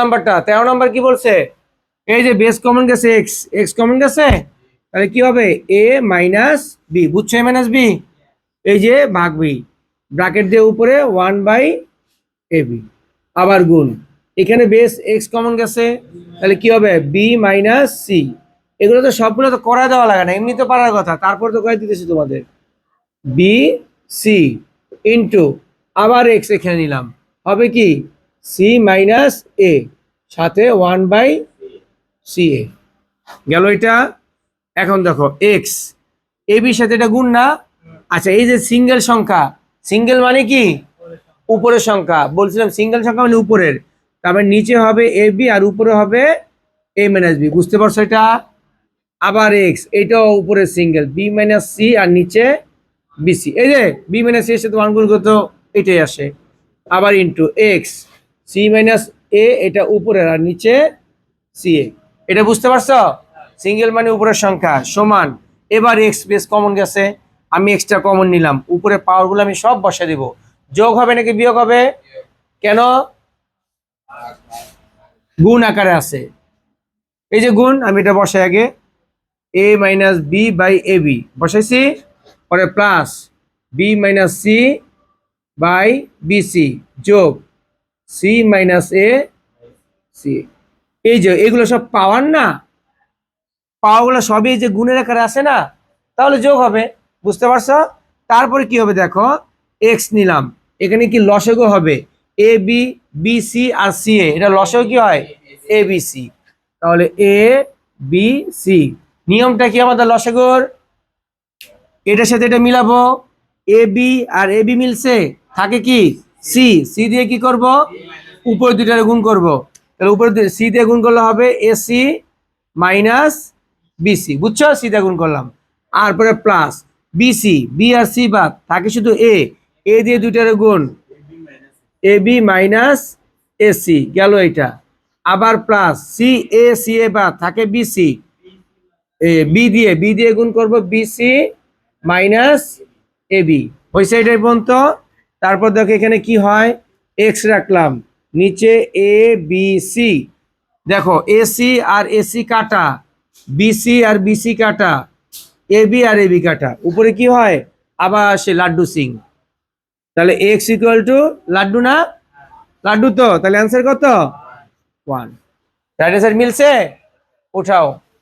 নাম্বারটা 13 নাম্বার কি বলছে? এই যে বেস কমন গেছে এক্স, এক্স কমন গেছে, তাহলে কি হবে এ মাইনাস বি, বুঝছো? এ মাইনাস বি, এই যে ভাগ বি, ব্র্যাকেট দিয়ে উপরে 1/ab, আবার গুণ, এখানে বেস এক্স কমন গেছে, তাহলে কি হবে বি মাইনাস সি। এগুলো তো সবগুলো তো করা দেওয়া লাগে না, এমনি তো পারার কথা, তারপর তো কয়ে দিতেছি তোমাদের বি সি ইন্টু আবার এক্স এখানে নিলাম, হবে কি সি মাইনাস এ, সাথে 1/CA গেল এটা। এখন দেখো এক্স এ বির সাথে এটা গুণ না? আচ্ছা, এই যে সিঙ্গেল সংখ্যা, সিঙ্গেল মানে কি উপরের সংখ্যা, বলছিলাম সিঙ্গেল সংখ্যা মানে উপরের, তারপরে নিচে হবে এ বি আর উপরে হবে এ মাইনাস বি, বুঝতে পারছো এটা? আবার এক্স, এটাও উপরে সিঙ্গেল, বি মাইনাস সি আর নিচে বিসি, এই যে বি মাইনাস সি এর সাথে 1 গুণ করতে এটাই আসে, আবার ইন্টু এক্স সি মাইনাস এ, এটা উপরের আর নিচে সি এ, এটা বুঝতে পারছো? সিঙ্গেল মানে উপরের সংখ্যা সমান, এবার এক্স বেস কমন গেছে, আমি এক্সট্রা কমন নিলাম, উপরে পাওয়ারগুলো আমি সব বসে দিব, যোগ হবে নাকি বিয়োগ হবে? কেন? গুণ আকারে আছে, এই যে গুণ, আমি এটা বসাই আগে, A minus B by A B বসাইছি, পরে plus B minus C by BC যোগ সি মাইনাস এ সি, এই যে এগুলো সব পাওয়ার না, পাওয়াগুলো সবই যে গুণের আকারে আসে না, তাহলে যোগ হবে, বুঝতে পারছো? তারপরে কি হবে দেখো, এক্স নিলাম, এখানে কি লসাগু হবে A B, B C R C এ, এটা লসাগু কি হয় এ বি সি, তাহলে এ বি সি, নিয়মটা কি আমাদের লসাগুর, এটার সাথে এটা মিলাবো, A B R A B মিলছে, থাকে কি সি, সি দিয়ে কি করব উপরে দুইটারে গুণ করব, তাহলে উপরে সি দিয়ে গুণ করলে হবে এসি মাইনাস বিসি, বুঝছো? সি দিয়ে গুণ করলাম, আর পরে প্লাস বিসি, বি আর সি বাদ, থাকে শুধু এ, এ দিয়ে দুইটারে গুণ এ বি মাইনাস এসি গেল এটা, আবার প্লাস সি এ সি এ বাদ, থাকে বিসি, বি দিয়ে গুণ করব বিসি মাইনাস এ বি, হয়েছে এটাই পর্যন্ত। তারপর দেখো এখানে কি হয়, এক্স রাখলাম, নিচে এ বি সি, দেখো এসি আর এসি কাটা, বিসি আর বিসি কাটা, A B R A B কাটা, উপরে কি হয় আবার সে লাড্ডু সিং, তাহলে এক্স ইকুয়াল টু লাড্ডু না, লাড্ডু তো, তাহলে অ্যান্সার কত 1, রাইট অ্যান্সার মিলছে, উঠাও।